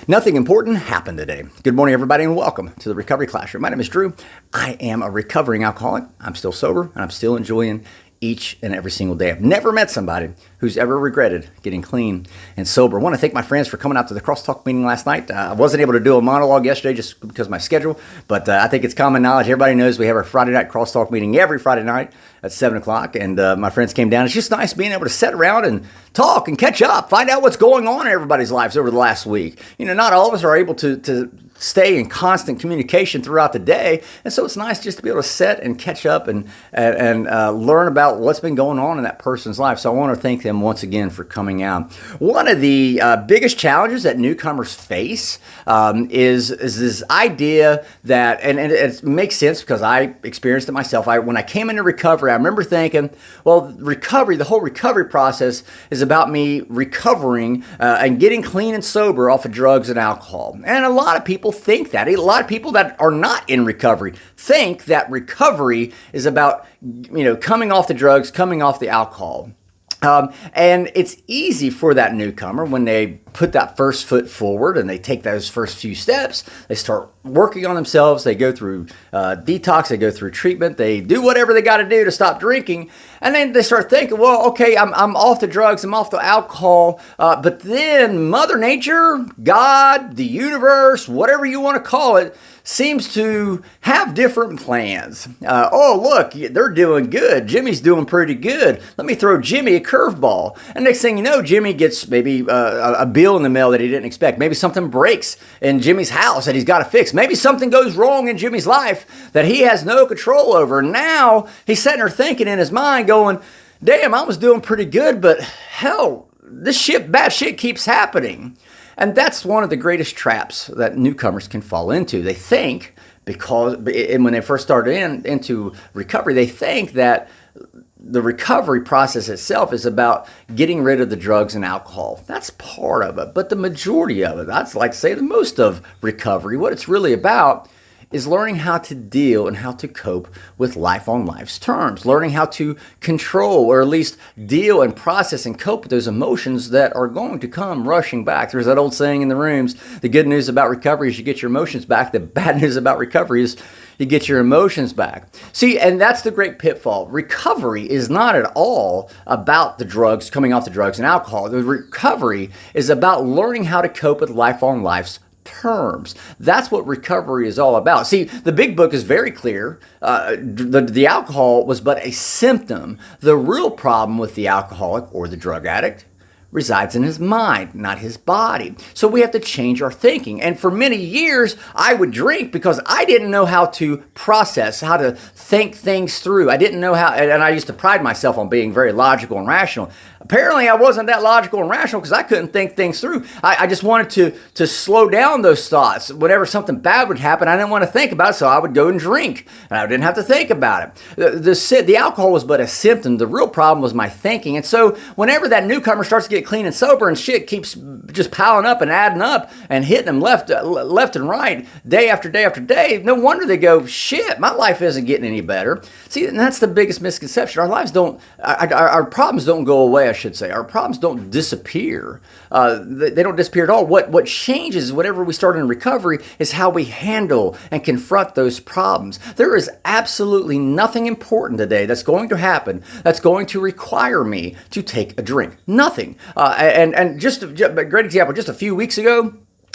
Nothing important happened today. Good morning, everybody, and welcome to the Recovery Classroom. My name is Drew. I am a recovering alcoholic. I'm still sober, and I'm still enjoying each and every single day. I've never met somebody who's ever regretted getting clean and sober. I want to thank my friends for coming out to the Crosstalk meeting last night. I wasn't able to do a monologue yesterday just because of my schedule, but I think it's common knowledge. Everybody knows we have our Friday night Crosstalk meeting every Friday night at 7 o'clock, and my friends came down. It's just nice being able to sit around and talk and catch up, find out what's going on in everybody's lives over the last week. You know, not all of us are able to stay in constant communication throughout the day, and so it's nice just to be able to sit and catch up and learn about what's been going on in that person's life. So I want to thank them once again for coming out. One of the biggest challenges that newcomers face is this idea that, and it makes sense because I experienced it myself. When I came into recovery, I remember thinking, well, the whole recovery process is about me recovering and getting clean and sober off of drugs and alcohol. And a lot of people think that. A lot of people that are not in recovery think that recovery is about, coming off the drugs, coming off the alcohol. And it's easy for that newcomer when they put that first foot forward and they take those first few steps. They start working on themselves. They go through detox. They go through treatment. They do whatever they got to do to stop drinking. And then they start thinking, well, okay, I'm off the drugs. I'm off the alcohol. But then Mother Nature, God, the universe, whatever you want to call it, seems to have different plans. Oh, look, they're doing good. Jimmy's doing pretty good. Let me throw Jimmy a curveball. And next thing you know, Jimmy gets maybe a bill in the mail that he didn't expect. Maybe something breaks in Jimmy's house that he's got to fix. Maybe something goes wrong in Jimmy's life that he has no control over. Now he's sitting there thinking in his mind going, damn, I was doing pretty good, but hell, bad shit keeps happening. And that's one of the greatest traps that newcomers can fall into. They think, and when they first start into recovery, they think that the recovery process itself is about getting rid of the drugs and alcohol. That's part of it. But the majority of it, that's like say the most of recovery, what it's really about is learning how to deal and how to cope with life on life's terms, learning how to control or at least deal and process and cope with those emotions that are going to come rushing back. There's that old saying in the rooms, the good news about recovery is you get your emotions back. The bad news about recovery is you get your emotions back. See, and that's the great pitfall. Recovery is not at all about the drugs, coming off the drugs and alcohol. The recovery is about learning how to cope with life on life's terms. That's what recovery is all about. See, the big book is very clear. The alcohol was but a symptom. The real problem with the alcoholic or the drug addict resides in his mind, not his body. So we have to change our thinking. And for many years, I would drink because I didn't know how to process, how to think things through. I didn't know how, and I used to pride myself on being very logical and rational. Apparently, I wasn't that logical and rational because I couldn't think things through. I just wanted to slow down those thoughts. Whenever something bad would happen, I didn't want to think about it, so I would go and drink, and I didn't have to think about it. The alcohol was but a symptom. The real problem was my thinking. And so whenever that newcomer starts to get clean and sober and shit keeps just piling up and adding up and hitting them left and right, day after day after day, no wonder they go, shit, my life isn't getting any better. See, and that's the biggest misconception. Our lives our problems don't go away, I should say. Our problems don't disappear. They don't disappear at all. What changes whenever we start in recovery is how we handle and confront those problems. There is absolutely nothing important today that's going to happen that's going to require me to take a drink. Nothing. And just a great example, just a few weeks ago,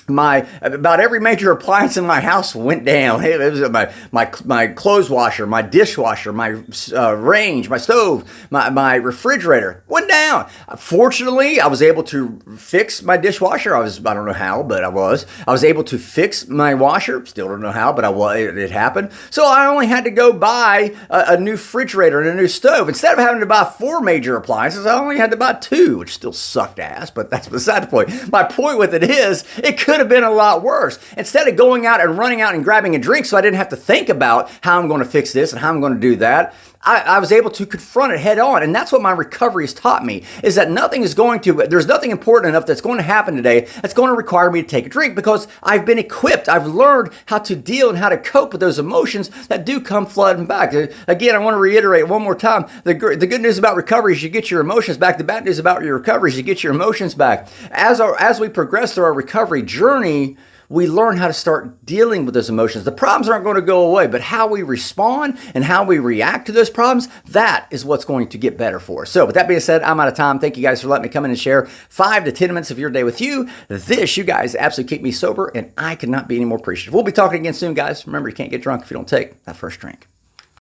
about every major appliance in my house went down. It was my clothes washer, my dishwasher, my range, my stove, my refrigerator went down. Fortunately, I was able to fix my dishwasher. I don't know how, but I was able to fix my washer. Still don't know how, but it happened. So I only had to go buy a new refrigerator and a new stove. Instead of having to buy 4 major appliances, I only had to buy 2, which still sucked ass, but that's beside the point. My point with it is, it could have been a lot worse. Instead of going out and running out and grabbing a drink so I didn't have to think about how I'm going to fix this and how I'm going to do that, I was able to confront it head on. And that's what my recovery has taught me, is that there's nothing important enough that's going to happen today that's going to require me to take a drink, because I've been equipped. I've learned how to deal and how to cope with those emotions that do come flooding back. Again, I want to reiterate one more time, the good news about recovery is you get your emotions back. The bad news about your recovery is you get your emotions back. As we progress through our recovery journey, we learn how to start dealing with those emotions. The problems aren't going to go away, but how we respond and how we react to those problems, that is what's going to get better for us. So with that being said, I'm out of time. Thank you guys for letting me come in and share 5 to 10 minutes of your day with you. You guys absolutely keep me sober, and I could not be any more appreciative. We'll be talking again soon, guys. Remember, you can't get drunk if you don't take that first drink.